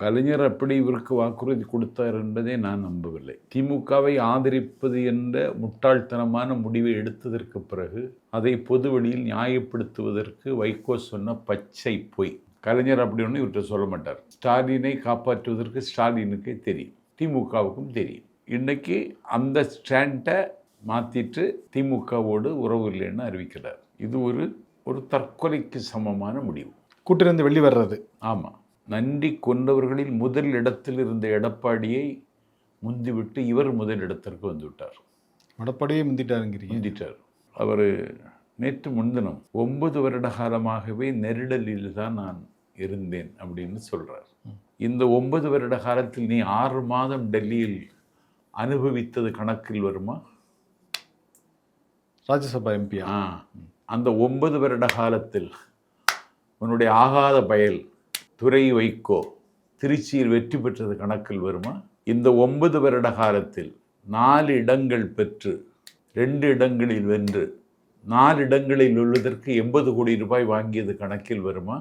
கலைஞர் அப்படி இவருக்கு வாக்குறுதி கொடுத்தார் என்பதை நான் நம்பவில்லை. திமுகவை ஆதரிப்பது என்ற முட்டாள்தனமான முடிவை எடுத்ததற்கு பிறகு அதை பொதுவெளியில் நியாயப்படுத்துவதற்கு வைகோ சொன்ன பச்சை பொய். கலைஞர் அப்படி ஒன்று இவர்கிட்ட சொல்ல மாட்டார். ஸ்டாலினை காப்பாற்றுவதற்கு ஸ்டாலினுக்கே தெரியும், திமுகவுக்கும் தெரியும். இன்னைக்கு அந்த ஸ்டாண்டை மாற்றிட்டு திமுகவோடு உறவு இல்லைன்னு அறிவிக்கிறார். இது ஒரு தற்கொலைக்கு சமமான முடிவு. கூட்டிலிருந்து வெளியே வர்றது. ஆமாம், நன்றி கொண்டவர்களில் முதல் இடத்தில் இருந்த எடப்பாடியை முந்திவிட்டு இவர் முதல் இடத்திற்கு வந்துவிட்டார். எடப்பாடியே முந்திட்டார். அவர் நேற்று முன்தினம் 9 வருட காலமாகவே நெருடலில் தான் நான் இருந்தேன் அப்படின்னு சொல்கிறார். இந்த 9 வருட காலத்தில் நீ 6 மாதம் டெல்லியில் அனுபவித்தது கணக்கில் வருமா? ராஜ்யசபா எம்பி. அந்த 9 வருட காலத்தில் உன்னுடைய ஆகாத பயல் துரை வைகோ திருச்சியில் வெற்றி பெற்றது கணக்கில் வருமா? இந்த 9 வருட காலத்தில் 4 இடங்கள் பெற்று 2 இடங்களில் வென்று 4 இடங்களில் உள்ளதற்கு 80 கோடி ரூபாய் வாங்கியது கணக்கில் வருமா?